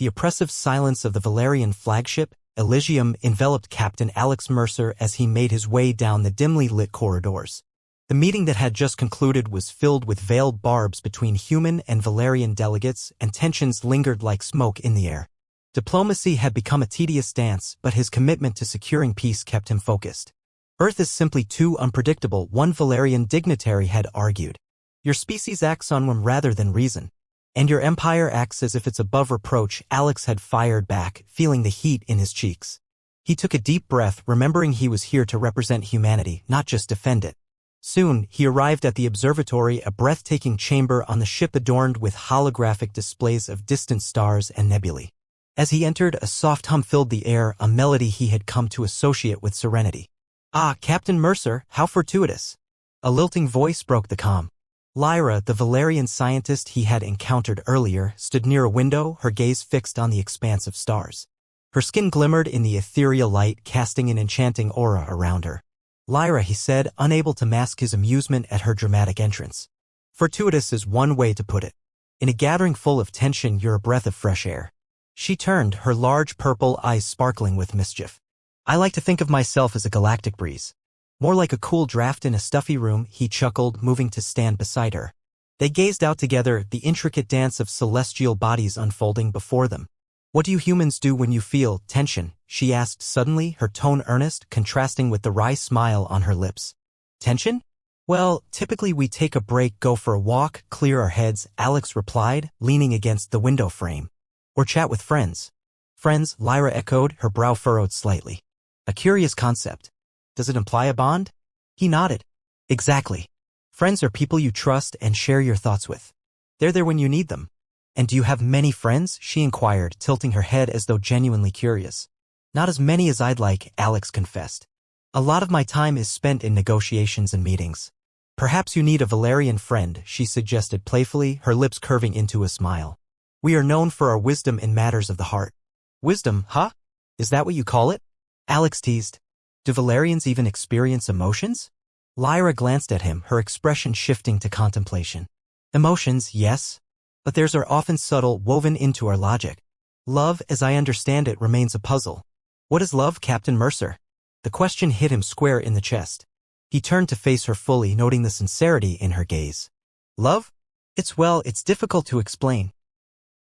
The oppressive silence of the Valerian flagship, Elysium, enveloped Captain Alex Mercer as he made his way down the dimly lit corridors. The meeting that had just concluded was filled with veiled barbs between human and Valerian delegates, and tensions lingered like smoke in the air. Diplomacy had become a tedious dance, but his commitment to securing peace kept him focused. Earth is simply too unpredictable, one Valerian dignitary had argued. Your species acts on whim rather than reason. And your empire acts as if it's above reproach, Alex had fired back, feeling the heat in his cheeks. He took a deep breath, remembering he was here to represent humanity, not just defend it. Soon, he arrived at the observatory, a breathtaking chamber on the ship adorned with holographic displays of distant stars and nebulae. As he entered, a soft hum filled the air, a melody he had come to associate with serenity. "Ah, Captain Mercer, how fortuitous!" A lilting voice broke the calm. Lyra, the Valerian scientist he had encountered earlier, stood near a window, her gaze fixed on the expanse of stars. Her skin glimmered in the ethereal light, casting an enchanting aura around her. "Lyra," he said, unable to mask his amusement at her dramatic entrance. "Fortuitous is one way to put it. In a gathering full of tension, you're a breath of fresh air." She turned, her large purple eyes sparkling with mischief. "I like to think of myself as a galactic breeze. More like a cool draft in a stuffy room," he chuckled, moving to stand beside her. They gazed out together, the intricate dance of celestial bodies unfolding before them. "What do you humans do when you feel tension?" she asked suddenly, her tone earnest, contrasting with the wry smile on her lips. "Tension? Well, typically we take a break, go for a walk, clear our heads," Alex replied, leaning against the window frame. "Or chat with friends." "Friends?" Lyra echoed, her brow furrowed slightly. "A curious concept. Does it imply a bond?" He nodded. "Exactly. Friends are people you trust and share your thoughts with. They're there when you need them." "And do you have many friends?" she inquired, tilting her head as though genuinely curious. "Not as many as I'd like," Alex confessed. "A lot of my time is spent in negotiations and meetings." "Perhaps you need a Valerian friend," she suggested playfully, her lips curving into a smile. "We are known for our wisdom in matters of the heart." "Wisdom, huh? Is that what you call it?" Alex teased. "Do Valerians even experience emotions?" Lyra glanced at him, her expression shifting to contemplation. "Emotions, yes. But theirs are often subtle, woven into our logic. Love, as I understand it, remains a puzzle." "What is love, Captain Mercer?" The question hit him square in the chest. He turned to face her fully, noting the sincerity in her gaze. "Love? It's difficult to explain.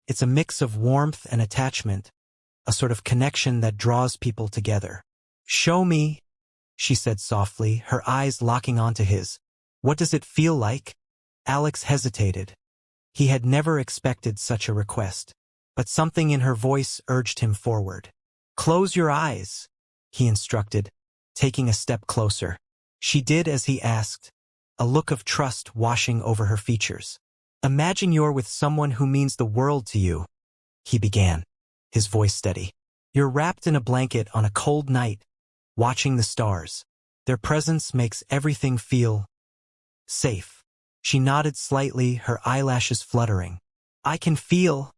It's a mix of warmth and attachment, a sort of connection that draws people together." "Show me," she said softly, her eyes locking onto his. "What does it feel like?" Alex hesitated. He had never expected such a request, but something in her voice urged him forward. "Close your eyes," he instructed, taking a step closer. She did as he asked, a look of trust washing over her features. "Imagine you're with someone who means the world to you," he began, his voice steady. "You're wrapped in a blanket on a cold night, watching the stars. Their presence makes everything feel safe." She nodded slightly, her eyelashes fluttering. "I can feel—"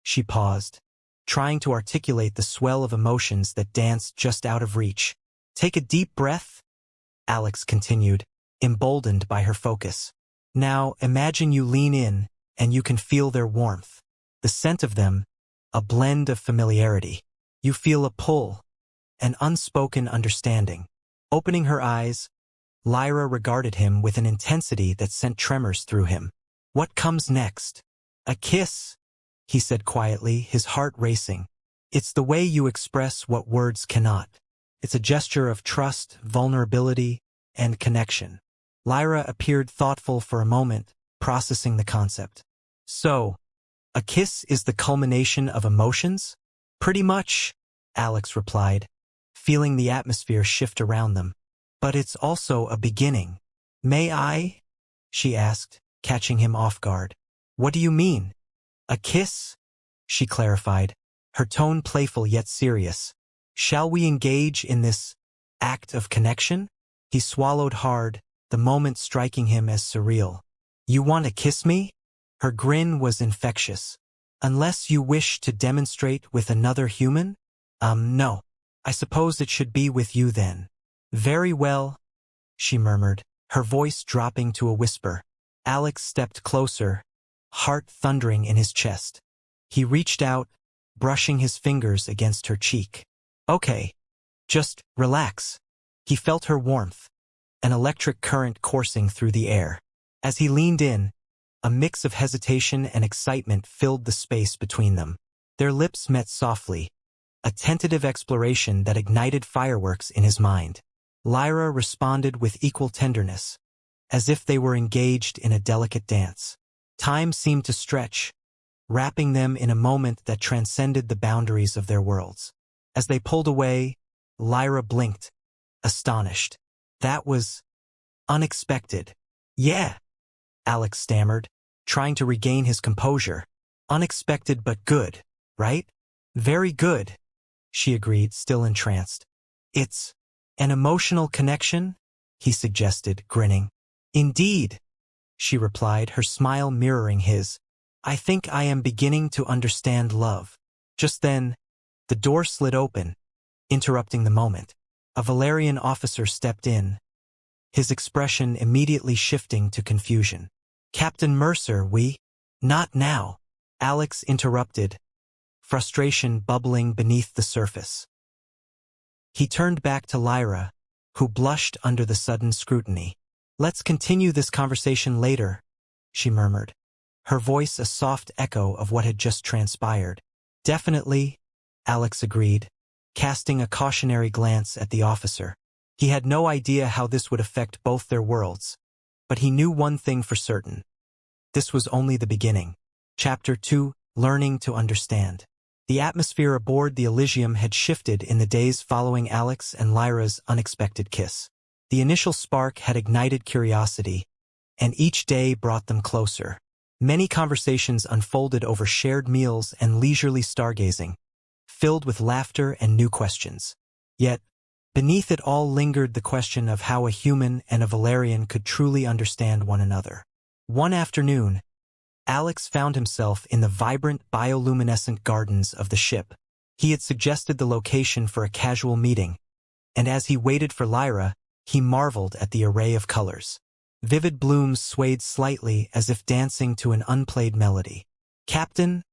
She paused, trying to articulate the swell of emotions that danced just out of reach. "Take a deep breath," Alex continued, emboldened by her focus. "Now, imagine you lean in, and you can feel their warmth. The scent of them, a blend of familiarity. You feel a pull, an unspoken understanding." Opening her eyes, Lyra regarded him with an intensity that sent tremors through him. "What comes next?" "A kiss," he said quietly, his heart racing. "It's the way you express what words cannot. It's a gesture of trust, vulnerability, and connection." Lyra appeared thoughtful for a moment, processing the concept. "So, a kiss is the culmination of emotions?" "Pretty much," Alex replied, feeling the atmosphere shift around them. "But it's also a beginning." "May I?" she asked, catching him off guard. "What do you mean?" "A kiss," she clarified, her tone playful yet serious. "Shall we engage in this act of connection?" He swallowed hard, the moment striking him as surreal. "You want to kiss me?" Her grin was infectious. "Unless you wish to demonstrate with another human?" No. I suppose it should be with you then." "Very well," she murmured, her voice dropping to a whisper. Alex stepped closer, heart thundering in his chest. He reached out, brushing his fingers against her cheek. Okay. Just relax. He felt her warmth, an electric current coursing through the air. As he leaned in, a mix of hesitation and excitement filled the space between them. Their lips met softly, a tentative exploration that ignited fireworks in his mind. Lyra responded with equal tenderness, as if they were engaged in a delicate dance. Time seemed to stretch, wrapping them in a moment that transcended the boundaries of their worlds. As they pulled away, Lyra blinked, astonished. That was unexpected. Yeah, Alex stammered, trying to regain his composure. Unexpected but good, right? Very good, she agreed, still entranced. It's an emotional connection? He suggested, grinning. Indeed, she replied, her smile mirroring his. I think I am beginning to understand love. Just then, the door slid open, interrupting the moment. A Valerian officer stepped in, his expression immediately shifting to confusion. Captain Mercer, Not now, Alex interrupted, frustration bubbling beneath the surface. He turned back to Lyra, who blushed under the sudden scrutiny. Let's continue this conversation later, she murmured, her voice a soft echo of what had just transpired. Definitely, Alex agreed, casting a cautionary glance at the officer. He had no idea how this would affect both their worlds, but he knew one thing for certain. This was only the beginning. Chapter 2, Learning to Understand. The atmosphere aboard the Elysium had shifted in the days following Alex and Lyra's unexpected kiss. The initial spark had ignited curiosity, and each day brought them closer. Many conversations unfolded over shared meals and leisurely stargazing, filled with laughter and new questions. Yet, beneath it all lingered the question of how a human and a Valerian could truly understand one another. One afternoon, Alex found himself in the vibrant bioluminescent gardens of the ship. He had suggested the location for a casual meeting, and as he waited for Lyra, he marveled at the array of colors. Vivid blooms swayed slightly as if dancing to an unplayed melody. Captain?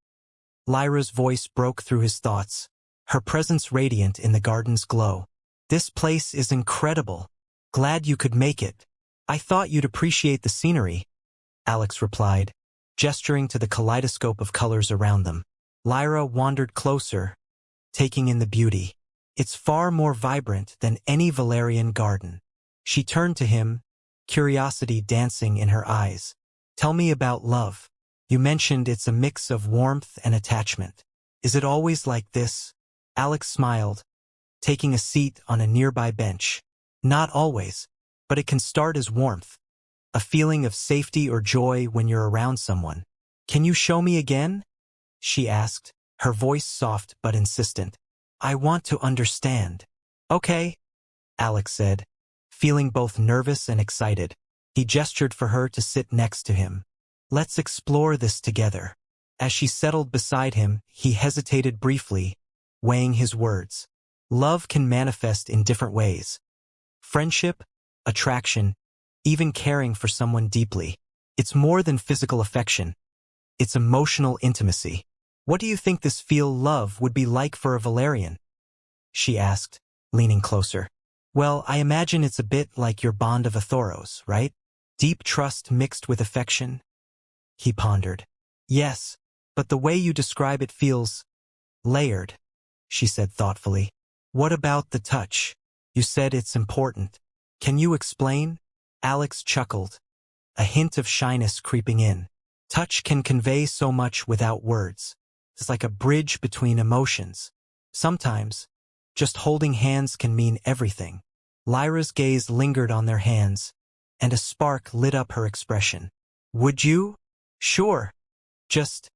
Lyra's voice broke through his thoughts, her presence radiant in the garden's glow. This place is incredible. Glad you could make it. I thought you'd appreciate the scenery, Alex replied, gesturing to the kaleidoscope of colors around them. Lyra wandered closer, taking in the beauty. It's far more vibrant than any Valerian garden. She turned to him, curiosity dancing in her eyes. Tell me about love. You mentioned it's a mix of warmth and attachment. Is it always like this? Alex smiled, taking a seat on a nearby bench. Not always, but it can start as warmth. A feeling of safety or joy when you're around someone. Can you show me again? She asked, her voice soft but insistent. I want to understand. Okay, Alex said, feeling both nervous and excited. He gestured for her to sit next to him. Let's explore this together. As she settled beside him, he hesitated briefly, weighing his words. Love can manifest in different ways. Friendship, attraction, even caring for someone deeply. It's more than physical affection. It's emotional intimacy. What do you think this love would be like for a Valerian? She asked, leaning closer. Well, I imagine it's a bit like your bond of Athoros, right? Deep trust mixed with affection? He pondered. Yes, but the way you describe it feels layered, she said thoughtfully. What about the touch? You said it's important. Can you explain? Alex chuckled, a hint of shyness creeping in. Touch can convey so much without words. It's like a bridge between emotions. Sometimes, just holding hands can mean everything. Lyra's gaze lingered on their hands, and a spark lit up her expression. Would you? Sure. Just.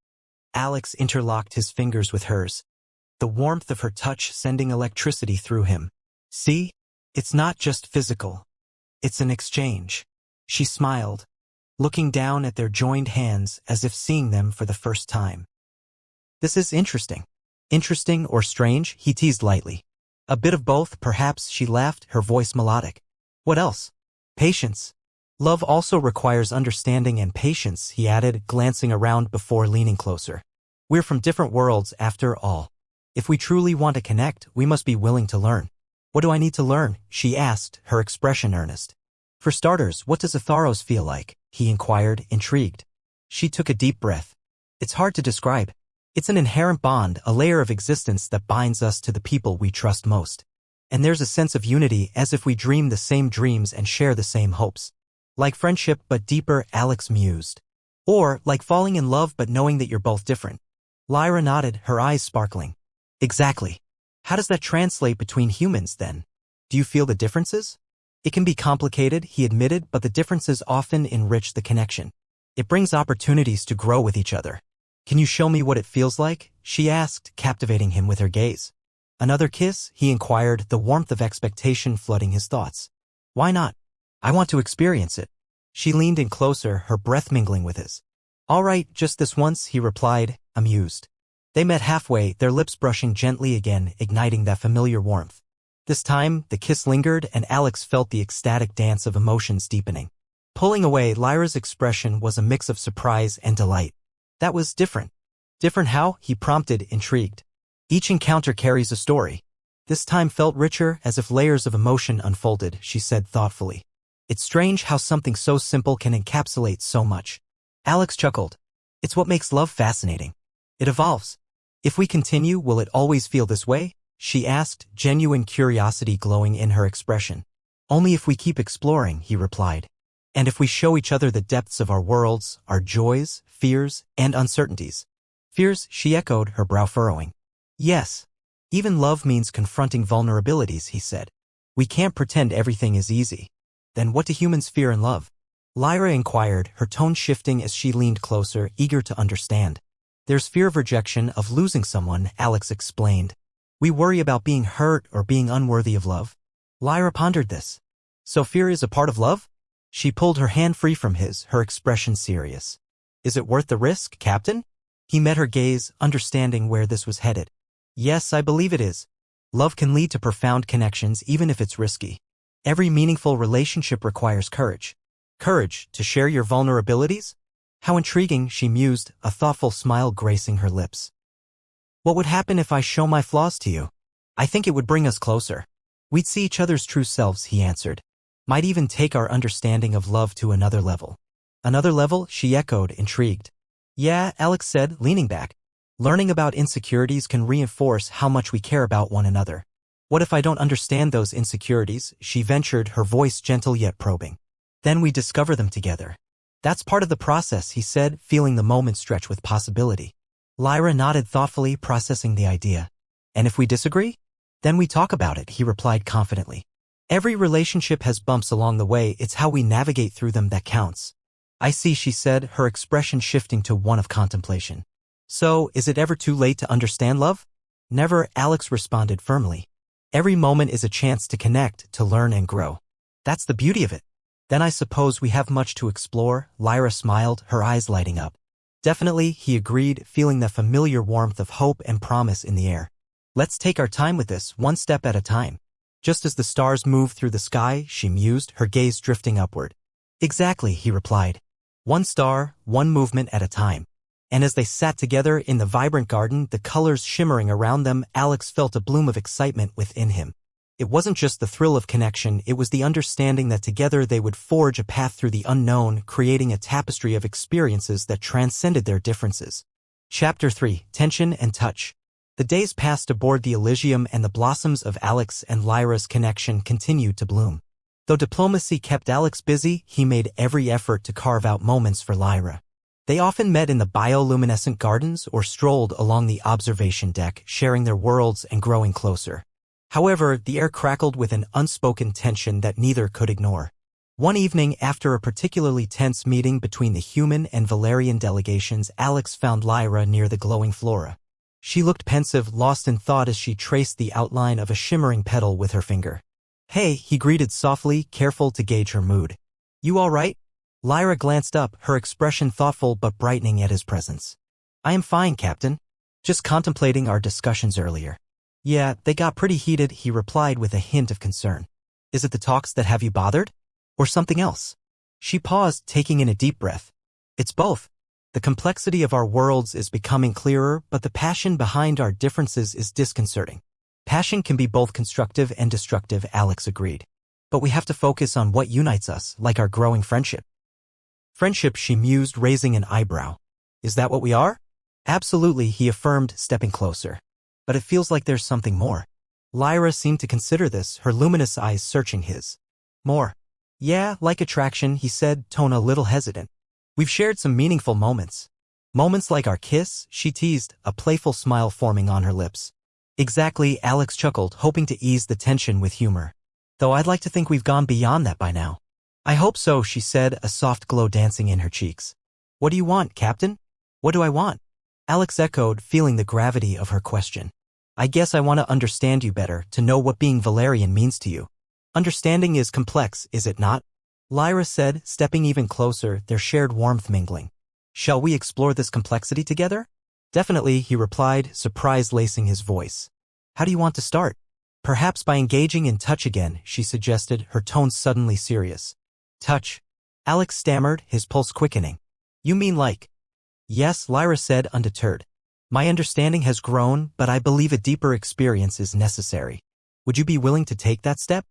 Alex interlocked his fingers with hers, the warmth of her touch sending electricity through him. See? It's not just physical. It's an exchange. She smiled, looking down at their joined hands as if seeing them for the first time. This is interesting. Interesting or strange, he teased lightly. A bit of both, perhaps, she laughed, her voice melodic. What else? Patience. Love also requires understanding and patience, he added, glancing around before leaning closer. We're from different worlds after all. If we truly want to connect, we must be willing to learn. What do I need to learn? She asked, her expression earnest. For starters, what does a Tharos feel like? He inquired, intrigued. She took a deep breath. It's hard to describe. It's an inherent bond, a layer of existence that binds us to the people we trust most. And there's a sense of unity, as if we dream the same dreams and share the same hopes. Like friendship but deeper, Alex mused. Or, like falling in love but knowing that you're both different. Lyra nodded, her eyes sparkling. Exactly. How does that translate between humans, then? Do you feel the differences? It can be complicated, he admitted, but the differences often enrich the connection. It brings opportunities to grow with each other. Can you show me what it feels like? She asked, captivating him with her gaze. Another kiss? He inquired, the warmth of expectation flooding his thoughts. Why not? I want to experience it. She leaned in closer, her breath mingling with his. All right, just this once, he replied, amused. They met halfway, their lips brushing gently again, igniting that familiar warmth. This time, the kiss lingered, and Alex felt the ecstatic dance of emotions deepening. Pulling away, Lyra's expression was a mix of surprise and delight. That was different. Different how? He prompted, intrigued. Each encounter carries a story. This time felt richer, as if layers of emotion unfolded, she said thoughtfully. It's strange how something so simple can encapsulate so much. Alex chuckled. It's what makes love fascinating. It evolves. If we continue, will it always feel this way? She asked, genuine curiosity glowing in her expression. Only if we keep exploring, he replied. And if we show each other the depths of our worlds, our joys, fears, and uncertainties. Fears, she echoed, her brow furrowing. Yes. Even love means confronting vulnerabilities, he said. We can't pretend everything is easy. Then what do humans fear in love? Lyra inquired, her tone shifting as she leaned closer, eager to understand. There's fear of rejection, of losing someone, Alex explained. We worry about being hurt or being unworthy of love. Lyra pondered this. So fear is a part of love? She pulled her hand free from his, her expression serious. Is it worth the risk, Captain? He met her gaze, understanding where this was headed. Yes, I believe it is. Love can lead to profound connections even if it's risky. Every meaningful relationship requires courage. Courage to share your vulnerabilities? How intriguing, she mused, a thoughtful smile gracing her lips. What would happen if I show my flaws to you? I think it would bring us closer. We'd see each other's true selves, he answered. Might even take our understanding of love to another level. Another level? She echoed, intrigued. Yeah, Alex said, leaning back. Learning about insecurities can reinforce how much we care about one another. What if I don't understand those insecurities? She ventured, her voice gentle yet probing. Then we discover them together. That's part of the process, he said, feeling the moment stretch with possibility. Lyra nodded thoughtfully, processing the idea. And if we disagree? Then we talk about it, he replied confidently. Every relationship has bumps along the way, it's how we navigate through them that counts. I see, she said, her expression shifting to one of contemplation. So, is it ever too late to understand love? Never, Alex responded firmly. Every moment is a chance to connect, to learn and grow. That's the beauty of it. Then I suppose we have much to explore, Lyra smiled, her eyes lighting up. Definitely, he agreed, feeling the familiar warmth of hope and promise in the air. Let's take our time with this, one step at a time. Just as the stars move through the sky, she mused, her gaze drifting upward. Exactly, he replied. One star, one movement at a time. And as they sat together in the vibrant garden, the colors shimmering around them, Alex felt a bloom of excitement within him. It wasn't just the thrill of connection, it was the understanding that together they would forge a path through the unknown, creating a tapestry of experiences that transcended their differences. Chapter 3, Tension and Touch. The days passed aboard the Elysium and the blossoms of Alex and Lyra's connection continued to bloom. Though diplomacy kept Alex busy, he made every effort to carve out moments for Lyra. They often met in the bioluminescent gardens or strolled along the observation deck, sharing their worlds and growing closer. However, the air crackled with an unspoken tension that neither could ignore. One evening, after a particularly tense meeting between the human and Valerian delegations, Alex found Lyra near the glowing flora. She looked pensive, lost in thought as she traced the outline of a shimmering petal with her finger. Hey, he greeted softly, careful to gauge her mood. You all right? Lyra glanced up, her expression thoughtful but brightening at his presence. I am fine, Captain. Just contemplating our discussions earlier. Yeah, they got pretty heated, he replied with a hint of concern. Is it the talks that have you bothered? Or something else? She paused, taking in a deep breath. It's both. The complexity of our worlds is becoming clearer, but the passion behind our differences is disconcerting. Passion can be both constructive and destructive, Alex agreed. But we have to focus on what unites us, like our growing friendship. Friendship, she mused, raising an eyebrow. Is that what we are? Absolutely, he affirmed, stepping closer. But it feels like there's something more. Lyra seemed to consider this, her luminous eyes searching his. More. Yeah, like attraction, he said, tone a little hesitant. We've shared some meaningful moments. Moments like our kiss, she teased, a playful smile forming on her lips. Exactly, Alex chuckled, hoping to ease the tension with humor. Though I'd like to think we've gone beyond that by now. I hope so, she said, a soft glow dancing in her cheeks. What do you want, Captain? What do I want? Alex echoed, feeling the gravity of her question. I guess I want to understand you better, to know what being Valerian means to you. Understanding is complex, is it not? Lyra said, stepping even closer, their shared warmth mingling. Shall we explore this complexity together? Definitely, he replied, surprise lacing his voice. How do you want to start? Perhaps by engaging in touch again, she suggested, her tone suddenly serious. Touch. Alex stammered, his pulse quickening. You mean like? Yes, Lyra said, undeterred. My understanding has grown, but I believe a deeper experience is necessary. Would you be willing to take that step?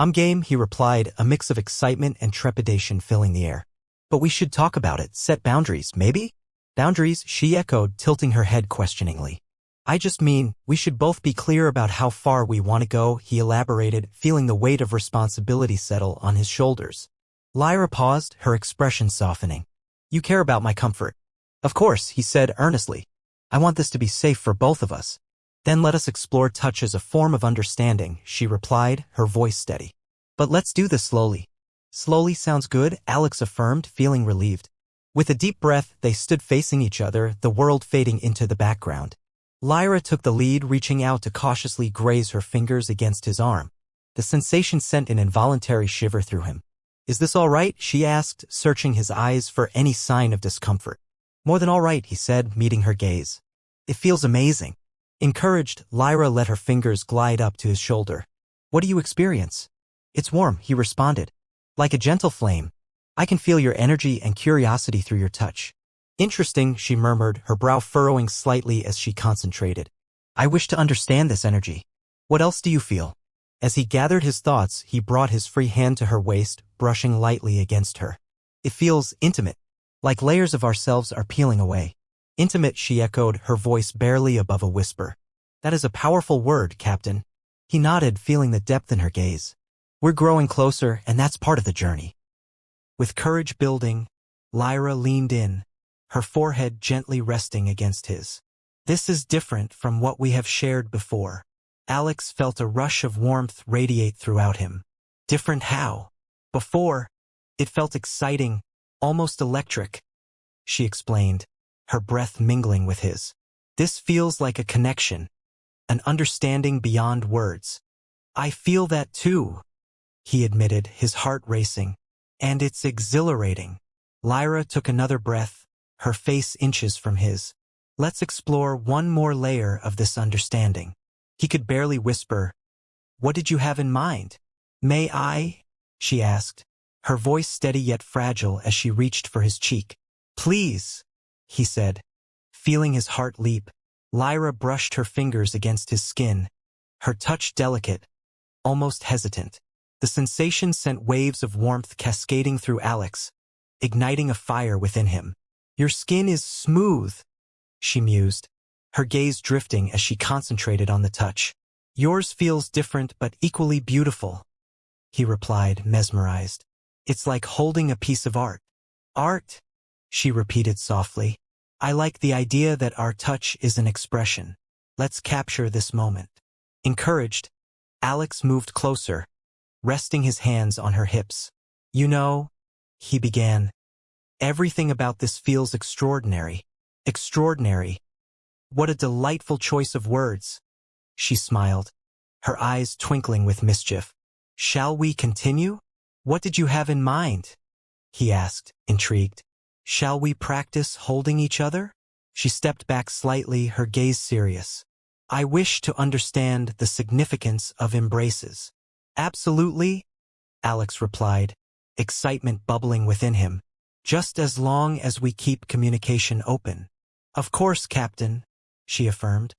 I'm game, he replied, a mix of excitement and trepidation filling the air. But we should talk about it, set boundaries, maybe? Boundaries, she echoed, tilting her head questioningly. I just mean, we should both be clear about how far we want to go, he elaborated, feeling the weight of responsibility settle on his shoulders. Lyra paused, her expression softening. You care about my comfort. Of course, he said earnestly. I want this to be safe for both of us. Then let us explore touch as a form of understanding, she replied, her voice steady. But let's do this slowly. Slowly sounds good, Alex affirmed, feeling relieved. With a deep breath, they stood facing each other, the world fading into the background. Lyra took the lead, reaching out to cautiously graze her fingers against his arm. The sensation sent an involuntary shiver through him. Is this all right? She asked, searching his eyes for any sign of discomfort. More than all right, he said, meeting her gaze. It feels amazing. Encouraged, Lyra let her fingers glide up to his shoulder. What do you experience? It's warm, he responded. Like a gentle flame. I can feel your energy and curiosity through your touch. Interesting, she murmured, her brow furrowing slightly as she concentrated. I wish to understand this energy. What else do you feel? As he gathered his thoughts, he brought his free hand to her waist, brushing lightly against her. It feels intimate. Like layers of ourselves are peeling away. Intimate, she echoed, her voice barely above a whisper. That is a powerful word, Captain. He nodded, feeling the depth in her gaze. We're growing closer, and that's part of the journey. With courage building, Lyra leaned in, her forehead gently resting against his. This is different from what we have shared before. Alex felt a rush of warmth radiate throughout him. Different how? Before, it felt exciting, almost electric, she explained, her breath mingling with his. This feels like a connection, an understanding beyond words. I feel that too, he admitted, his heart racing. And it's exhilarating. Lyra took another breath, her face inches from his. Let's explore one more layer of this understanding. He could barely whisper. What did you have in mind? May I? She asked, her voice steady yet fragile as she reached for his cheek. Please, he said, feeling his heart leap. Lyra brushed her fingers against his skin, her touch delicate, almost hesitant. The sensation sent waves of warmth cascading through Alex, igniting a fire within him. Your skin is smooth, she mused, her gaze drifting as she concentrated on the touch. Yours feels different but equally beautiful, he replied, mesmerized. It's like holding a piece of art. Art, she repeated softly. I like the idea that our touch is an expression. Let's capture this moment. Encouraged, Alex moved closer, resting his hands on her hips. You know, he began, everything about this feels extraordinary. Extraordinary. What a delightful choice of words. She smiled, her eyes twinkling with mischief. Shall we continue? What did you have in mind? He asked, intrigued. Shall we practice holding each other? She stepped back slightly, her gaze serious. I wish to understand the significance of embraces. Absolutely, Alex replied, excitement bubbling within him. Just as long as we keep communication open. Of course, Captain, she affirmed.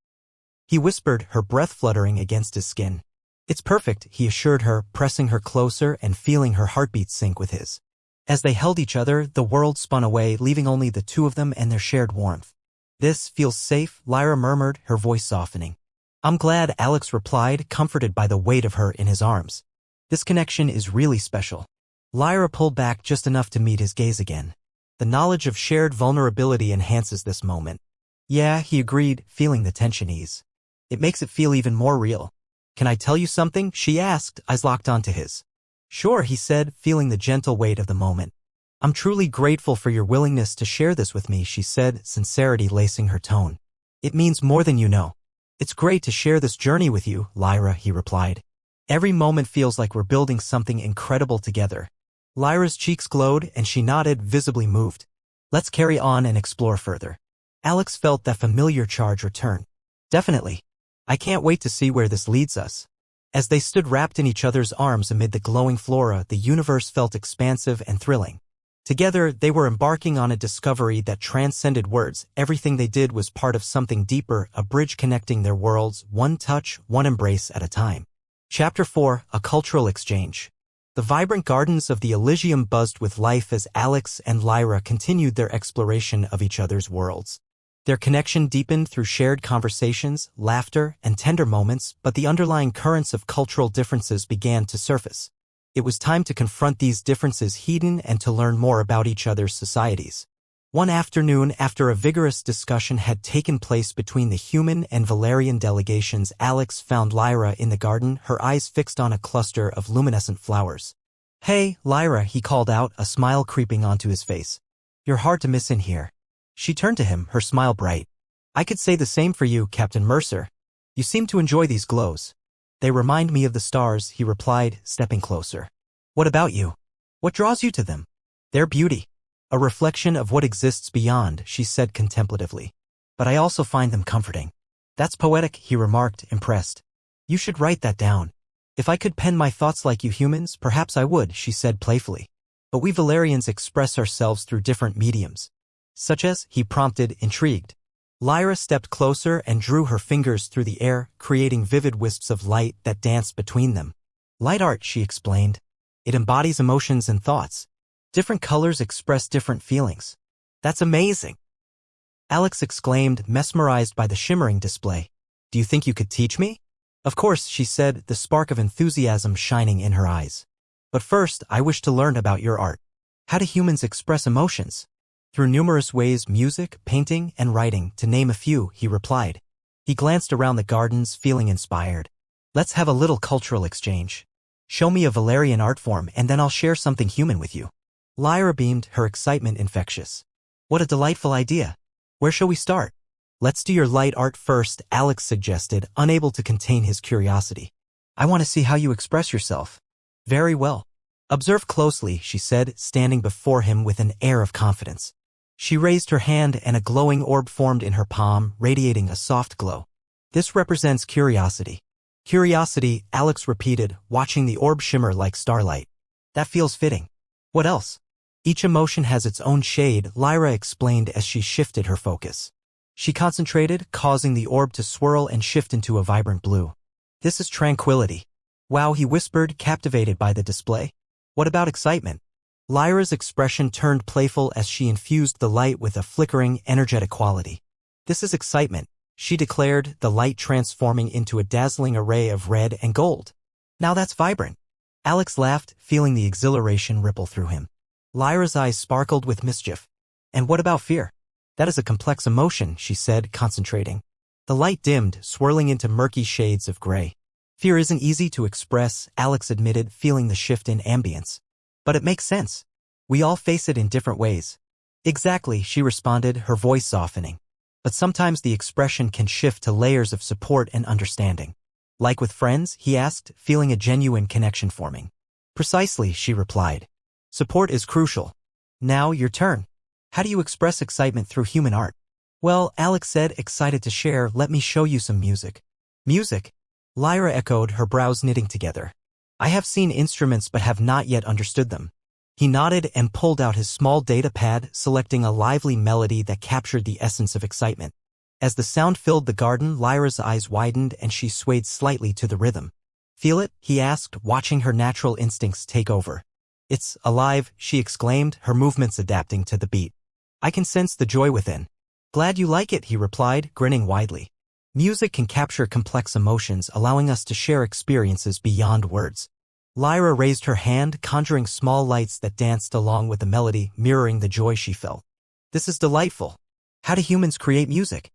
He whispered, her breath fluttering against his skin. It's perfect, he assured her, pressing her closer and feeling her heartbeat sync with his. As they held each other, the world spun away, leaving only the two of them and their shared warmth. This feels safe, Lyra murmured, her voice softening. I'm glad, Alex replied, comforted by the weight of her in his arms. This connection is really special. Lyra pulled back just enough to meet his gaze again. The knowledge of shared vulnerability enhances this moment. Yeah, he agreed, feeling the tension ease. It makes it feel even more real. Can I tell you something? She asked, eyes locked onto his. Sure, he said, feeling the gentle weight of the moment. I'm truly grateful for your willingness to share this with me, she said, sincerity lacing her tone. It means more than you know. It's great to share this journey with you, Lyra, he replied. Every moment feels like we're building something incredible together. Lyra's cheeks glowed and she nodded, visibly moved. Let's carry on and explore further. Alex felt that familiar charge return. Definitely. I can't wait to see where this leads us. As they stood wrapped in each other's arms amid the glowing flora, the universe felt expansive and thrilling. Together, they were embarking on a discovery that transcended words. Everything they did was part of something deeper, a bridge connecting their worlds, one touch, one embrace at a time. Chapter 4, A Cultural Exchange. The vibrant gardens of the Elysium buzzed with life as Alex and Lyra continued their exploration of each other's worlds. Their connection deepened through shared conversations, laughter, and tender moments, but the underlying currents of cultural differences began to surface. It was time to confront these differences head-on and to learn more about each other's societies. One afternoon, after a vigorous discussion had taken place between the human and Valerian delegations, Alex found Lyra in the garden, her eyes fixed on a cluster of luminescent flowers. Hey, Lyra, he called out, a smile creeping onto his face. You're hard to miss in here. She turned to him, her smile bright. I could say the same for you, Captain Mercer. You seem to enjoy these glows. They remind me of the stars, he replied, stepping closer. What about you? What draws you to them? Their beauty. A reflection of what exists beyond, she said contemplatively. But I also find them comforting. That's poetic, he remarked, impressed. You should write that down. If I could pen my thoughts like you humans, perhaps I would, she said playfully. But we Valerians express ourselves through different mediums. Such as, he prompted, intrigued. Lyra stepped closer and drew her fingers through the air, creating vivid wisps of light that danced between them. Light art, she explained. It embodies emotions and thoughts. Different colors express different feelings. That's amazing. Alex exclaimed, mesmerized by the shimmering display. Do you think you could teach me? Of course, she said, the spark of enthusiasm shining in her eyes. But first, I wish to learn about your art. How do humans express emotions? Through numerous ways, music, painting, and writing, to name a few, he replied. He glanced around the gardens, feeling inspired. Let's have a little cultural exchange. Show me a Valerian art form and then I'll share something human with you. Lyra beamed, her excitement infectious. What a delightful idea. Where shall we start? Let's do your light art first, Alex suggested, unable to contain his curiosity. I want to see how you express yourself. Very well. Observe closely, she said, standing before him with an air of confidence. She raised her hand and a glowing orb formed in her palm, radiating a soft glow. This represents curiosity. Curiosity, Alex repeated, watching the orb shimmer like starlight. That feels fitting. What else? Each emotion has its own shade, Lyra explained as she shifted her focus. She concentrated, causing the orb to swirl and shift into a vibrant blue. This is tranquility. Wow, he whispered, captivated by the display. What about excitement? Lyra's expression turned playful as she infused the light with a flickering, energetic quality. This is excitement, she declared, the light transforming into a dazzling array of red and gold. Now that's vibrant. Alex laughed, feeling the exhilaration ripple through him. Lyra's eyes sparkled with mischief. And what about fear? That is a complex emotion, she said, concentrating. The light dimmed, swirling into murky shades of gray. Fear isn't easy to express, Alex admitted, feeling the shift in ambience. But it makes sense. We all face it in different ways. Exactly, she responded, her voice softening. But sometimes the expression can shift to layers of support and understanding. Like with friends, he asked, feeling a genuine connection forming. Precisely, she replied. Support is crucial. Now, your turn. How do you express excitement through human art? Well, Alex said, excited to share, let me show you some music. Music? Lyra echoed, her brows knitting together. I have seen instruments but have not yet understood them. He nodded and pulled out his small data pad, selecting a lively melody that captured the essence of excitement. As the sound filled the garden, Lyra's eyes widened and she swayed slightly to the rhythm. "Feel it?" he asked, watching her natural instincts take over. "It's alive," she exclaimed, her movements adapting to the beat. "I can sense the joy within." "Glad you like it," he replied, grinning widely. Music can capture complex emotions, allowing us to share experiences beyond words. Lyra raised her hand, conjuring small lights that danced along with the melody, mirroring the joy she felt. "This is delightful. How do humans create music?"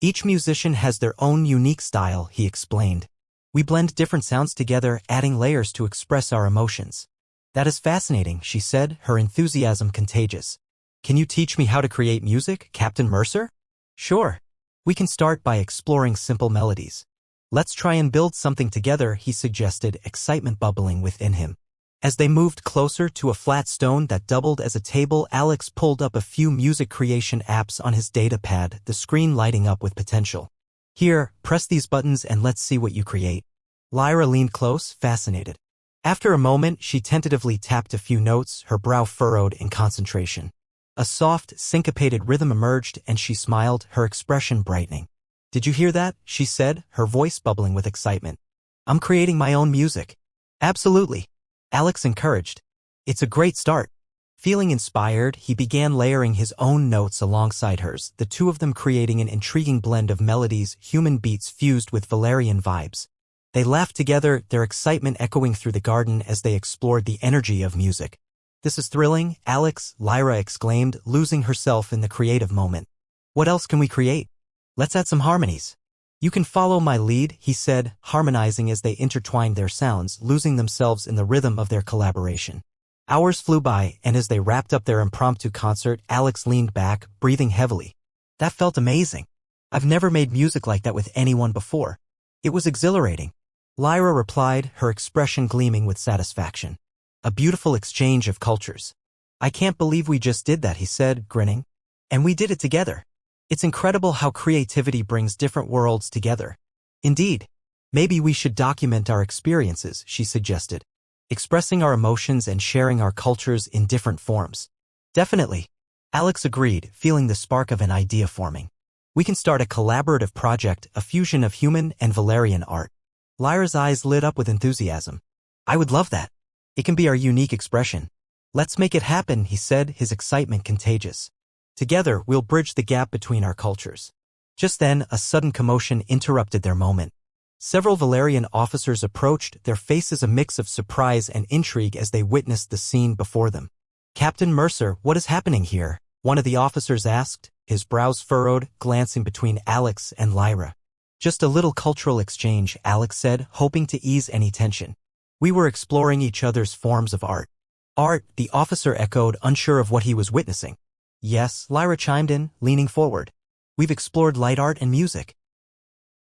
"Each musician has their own unique style," he explained. "We blend different sounds together, adding layers to express our emotions." "That is fascinating," she said, her enthusiasm contagious. "Can you teach me how to create music, Captain Mercer?" "Sure. We can start by exploring simple melodies." "Let's try and build something together," he suggested, excitement bubbling within him. As they moved closer to a flat stone that doubled as a table, Alex pulled up a few music creation apps on his datapad, the screen lighting up with potential. "Here, press these buttons and let's see what you create." Lyra leaned close, fascinated. After a moment, she tentatively tapped a few notes, her brow furrowed in concentration. A soft, syncopated rhythm emerged and she smiled, her expression brightening. "Did you hear that?" she said, her voice bubbling with excitement. "I'm creating my own music." "Absolutely," Alex encouraged. "It's a great start." Feeling inspired, he began layering his own notes alongside hers, the two of them creating an intriguing blend of melodies, human beats fused with Valerian vibes. They laughed together, their excitement echoing through the garden as they explored the energy of music. "This is thrilling, Alex," Lyra exclaimed, losing herself in the creative moment. "What else can we create? Let's add some harmonies." "You can follow my lead," he said, harmonizing as they intertwined their sounds, losing themselves in the rhythm of their collaboration. Hours flew by, and as they wrapped up their impromptu concert, Alex leaned back, breathing heavily. "That felt amazing. I've never made music like that with anyone before. It was exhilarating." Lyra replied, her expression gleaming with satisfaction. "A beautiful exchange of cultures." "I can't believe we just did that," he said, grinning. "And we did it together. It's incredible how creativity brings different worlds together." "Indeed. Maybe we should document our experiences," she suggested. "Expressing our emotions and sharing our cultures in different forms." "Definitely," Alex agreed, feeling the spark of an idea forming. "We can start a collaborative project, a fusion of human and Valerian art." Lyra's eyes lit up with enthusiasm. "I would love that. It can be our unique expression." "Let's make it happen," he said, his excitement contagious. "Together, we'll bridge the gap between our cultures." Just then, a sudden commotion interrupted their moment. Several Valerian officers approached, their faces a mix of surprise and intrigue as they witnessed the scene before them. "Captain Mercer, what is happening here?" one of the officers asked, his brows furrowed, glancing between Alex and Lyra. "Just a little cultural exchange," Alex said, hoping to ease any tension. "We were exploring each other's forms of art." "Art," the officer echoed, unsure of what he was witnessing. "Yes," Lyra chimed in, leaning forward. "We've explored light art and music.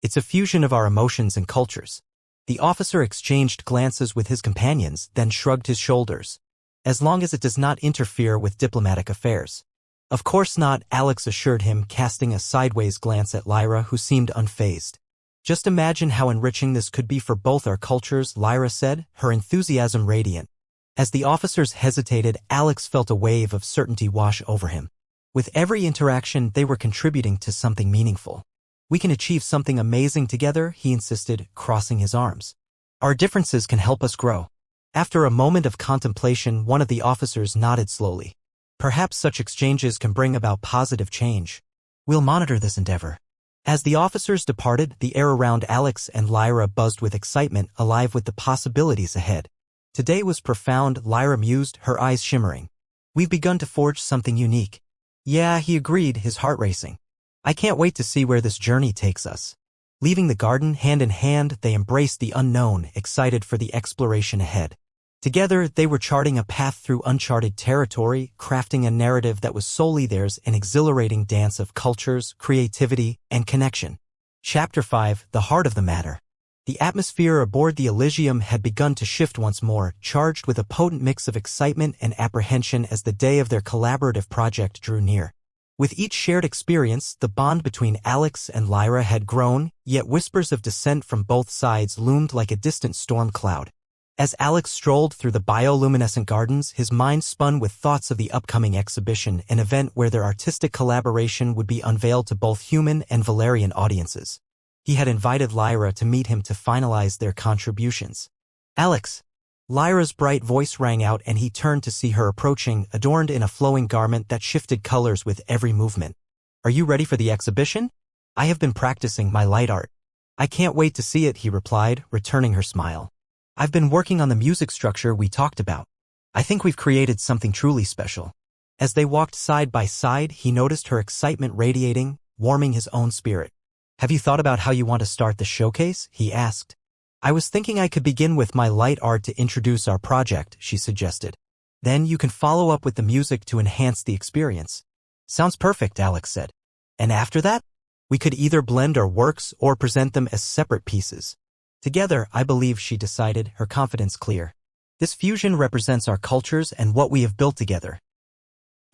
It's a fusion of our emotions and cultures." The officer exchanged glances with his companions, then shrugged his shoulders. "As long as it does not interfere with diplomatic affairs." "Of course not," Alex assured him, casting a sideways glance at Lyra, who seemed unfazed. "Just imagine how enriching this could be for both our cultures," Lyra said, her enthusiasm radiant. As the officers hesitated, Alex felt a wave of certainty wash over him. With every interaction, they were contributing to something meaningful. "We can achieve something amazing together," he insisted, crossing his arms. "Our differences can help us grow." After a moment of contemplation, one of the officers nodded slowly. "Perhaps such exchanges can bring about positive change. We'll monitor this endeavor." As the officers departed, the air around Alex and Lyra buzzed with excitement, alive with the possibilities ahead. "Today was profound," Lyra mused, her eyes shimmering. "We've begun to forge something unique." "Yeah," he agreed, his heart racing. "I can't wait to see where this journey takes us." Leaving the garden, hand in hand, they embraced the unknown, excited for the exploration ahead. Together, they were charting a path through uncharted territory, crafting a narrative that was solely theirs, an exhilarating dance of cultures, creativity, and connection. Chapter 5: The Heart of the Matter. The atmosphere aboard the Elysium had begun to shift once more, charged with a potent mix of excitement and apprehension as the day of their collaborative project drew near. With each shared experience, the bond between Alex and Lyra had grown, yet whispers of dissent from both sides loomed like a distant storm cloud. As Alex strolled through the bioluminescent gardens, his mind spun with thoughts of the upcoming exhibition, an event where their artistic collaboration would be unveiled to both human and Valerian audiences. He had invited Lyra to meet him to finalize their contributions. Alex! Lyra's bright voice rang out, and he turned to see her approaching, adorned in a flowing garment that shifted colors with every movement. Are you ready for the exhibition? I have been practicing my light art. I can't wait to see it, he replied, returning her smile. I've been working on the music structure we talked about. I think we've created something truly special. As they walked side by side, he noticed her excitement radiating, warming his own spirit. Have you thought about how you want to start the showcase? He asked. I was thinking I could begin with my light art to introduce our project, she suggested. Then you can follow up with the music to enhance the experience. Sounds perfect, Alex said. And after that? We could either blend our works or present them as separate pieces. Together, I believe, she decided, her confidence clear. This fusion represents our cultures and what we have built together.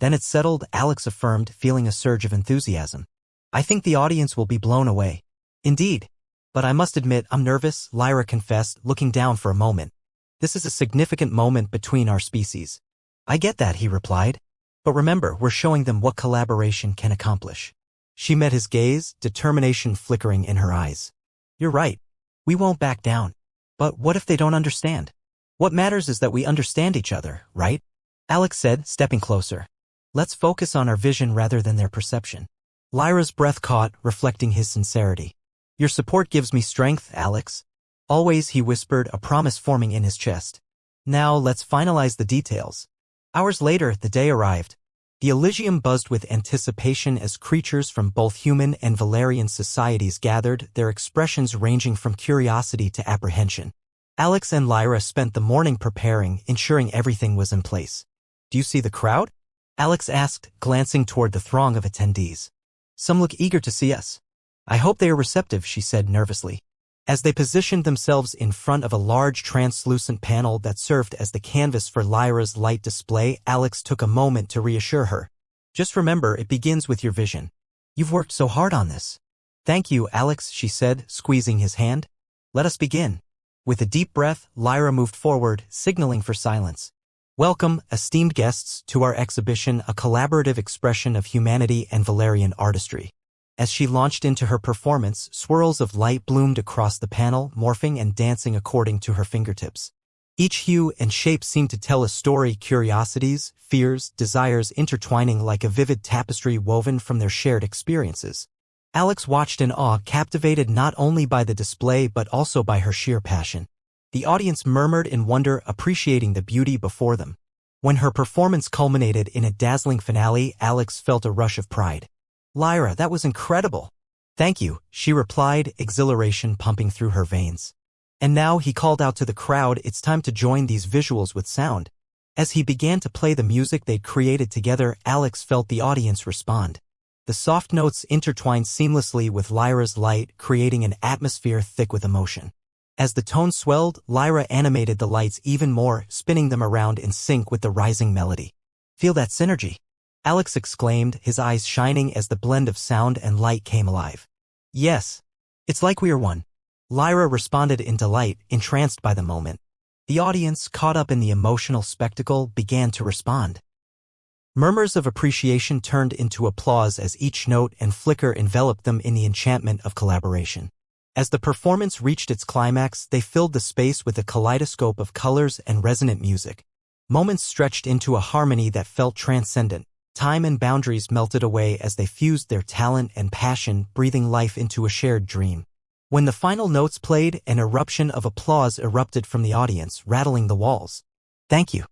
Then it's settled, Alex affirmed, feeling a surge of enthusiasm. I think the audience will be blown away. Indeed. But I must admit, I'm nervous, Lyra confessed, looking down for a moment. This is a significant moment between our species. I get that, he replied. But remember, we're showing them what collaboration can accomplish. She met his gaze, determination flickering in her eyes. You're right. We won't back down. But what if they don't understand? What matters is that we understand each other, right? Alex said, stepping closer. Let's focus on our vision rather than their perception. Lyra's breath caught, reflecting his sincerity. Your support gives me strength, Alex. Always, he whispered, a promise forming in his chest. Now let's finalize the details. Hours later, the day arrived. The Elysium buzzed with anticipation as creatures from both human and Valerian societies gathered, their expressions ranging from curiosity to apprehension. Alex and Lyra spent the morning preparing, ensuring everything was in place. Do you see the crowd? Alex asked, glancing toward the throng of attendees. Some look eager to see us. I hope they are receptive, she said nervously. As they positioned themselves in front of a large translucent panel that served as the canvas for Lyra's light display, Alex took a moment to reassure her. Just remember, it begins with your vision. You've worked so hard on this. Thank you, Alex, she said, squeezing his hand. Let us begin. With a deep breath, Lyra moved forward, signaling for silence. Welcome, esteemed guests, to our exhibition, a collaborative expression of humanity and Valerian artistry. As she launched into her performance, swirls of light bloomed across the panel, morphing and dancing according to her fingertips. Each hue and shape seemed to tell a story, curiosities, fears, desires intertwining like a vivid tapestry woven from their shared experiences. Alex watched in awe, captivated not only by the display but also by her sheer passion. The audience murmured in wonder, appreciating the beauty before them. When her performance culminated in a dazzling finale, Alex felt a rush of pride. Lyra, that was incredible. Thank you, she replied, exhilaration pumping through her veins. And now, he called out to the crowd, it's time to join these visuals with sound. As he began to play the music they'd created together, Alex felt the audience respond. The soft notes intertwined seamlessly with Lyra's light, creating an atmosphere thick with emotion. As the tone swelled, Lyra animated the lights even more, spinning them around in sync with the rising melody. Feel that synergy? Alex exclaimed, his eyes shining as the blend of sound and light came alive. Yes. It's like we are one. Lyra responded in delight, entranced by the moment. The audience, caught up in the emotional spectacle, began to respond. Murmurs of appreciation turned into applause as each note and flicker enveloped them in the enchantment of collaboration. As the performance reached its climax, they filled the space with a kaleidoscope of colors and resonant music. Moments stretched into a harmony that felt transcendent. Time and boundaries melted away as they fused their talent and passion, breathing life into a shared dream. When the final notes played, an eruption of applause erupted from the audience, rattling the walls. Thank you,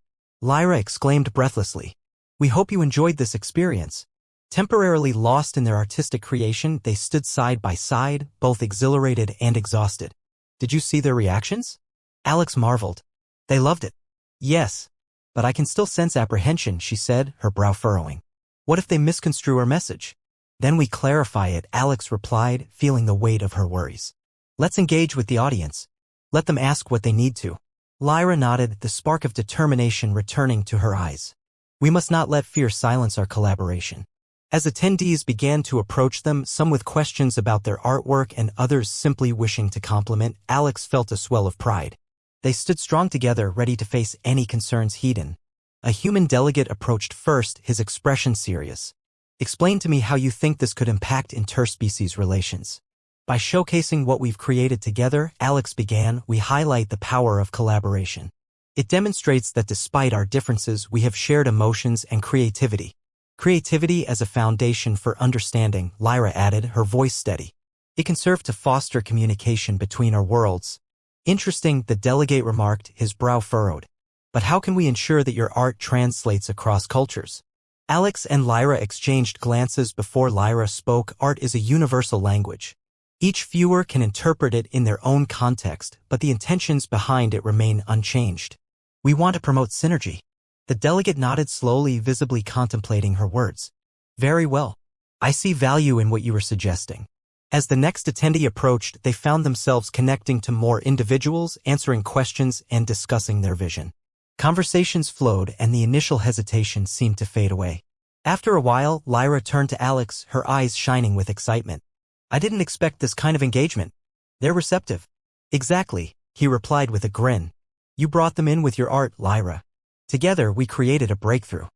Lyra exclaimed breathlessly. We hope you enjoyed this experience. Temporarily lost in their artistic creation, they stood side by side, both exhilarated and exhausted. Did you see their reactions? Alex marveled. They loved it. Yes. But I can still sense apprehension, she said, her brow furrowing. What if they misconstrue our message? Then we clarify it, Alex replied, feeling the weight of her worries. Let's engage with the audience. Let them ask what they need to. Lyra nodded, the spark of determination returning to her eyes. We must not let fear silence our collaboration. As attendees began to approach them, some with questions about their artwork and others simply wishing to compliment, Alex felt a swell of pride. They stood strong together, ready to face any concerns heed. A human delegate approached first, his expression serious. Explain to me how you think this could impact interspecies relations. By showcasing what we've created together, Alex began, we highlight the power of collaboration. It demonstrates that despite our differences, we have shared emotions and creativity. Creativity as a foundation for understanding, Lyra added, her voice steady. It can serve to foster communication between our worlds. Interesting, the delegate remarked, his brow furrowed. But how can we ensure that your art translates across cultures? Alex and Lyra exchanged glances before Lyra spoke. Art is a universal language. Each viewer can interpret it in their own context, but the intentions behind it remain unchanged. We want to promote synergy. The delegate nodded slowly, visibly contemplating her words. Very well. I see value in what you were suggesting. As the next attendee approached, they found themselves connecting to more individuals, answering questions, and discussing their vision. Conversations flowed, and the initial hesitation seemed to fade away. After a while, Lyra turned to Alex, her eyes shining with excitement. I didn't expect this kind of engagement. They're receptive. Exactly, he replied with a grin. You brought them in with your art, Lyra. Together, we created a breakthrough.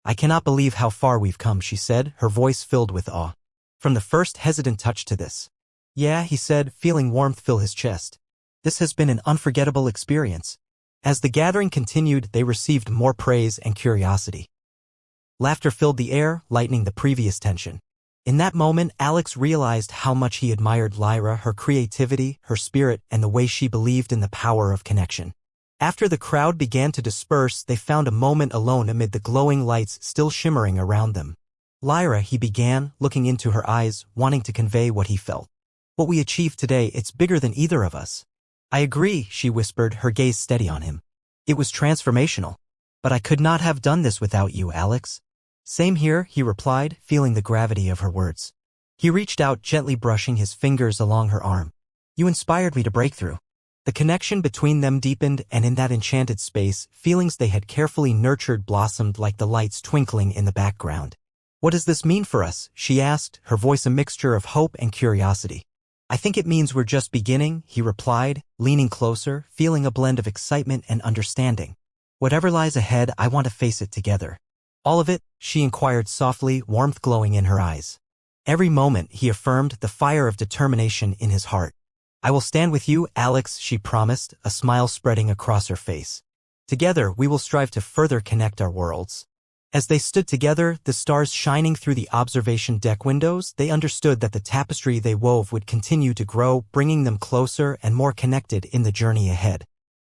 I cannot believe how far we've come, she said, her voice filled with awe. From the first hesitant touch to this. Yeah, he said, feeling warmth fill his chest. This has been an unforgettable experience. As the gathering continued, they received more praise and curiosity. Laughter filled the air, lightening the previous tension. In that moment, Alex realized how much he admired Lyra, her creativity, her spirit, and the way she believed in the power of connection. After the crowd began to disperse, they found a moment alone amid the glowing lights still shimmering around them. Lyra, he began, looking into her eyes, wanting to convey what he felt. What we achieved today, it's bigger than either of us. I agree, she whispered, her gaze steady on him. It was transformational. But I could not have done this without you, Alex. Same here, he replied, feeling the gravity of her words. He reached out, gently brushing his fingers along her arm. You inspired me to break through. The connection between them deepened, and in that enchanted space, feelings they had carefully nurtured blossomed like the lights twinkling in the background. What does this mean for us? She asked, her voice a mixture of hope and curiosity. I think it means we're just beginning, he replied, leaning closer, feeling a blend of excitement and understanding. Whatever lies ahead, I want to face it together. All of it? She inquired softly, warmth glowing in her eyes. Every moment, he affirmed, the fire of determination in his heart. I will stand with you, Alex, she promised, a smile spreading across her face. Together, we will strive to further connect our worlds. As they stood together, the stars shining through the observation deck windows, they understood that the tapestry they wove would continue to grow, bringing them closer and more connected in the journey ahead.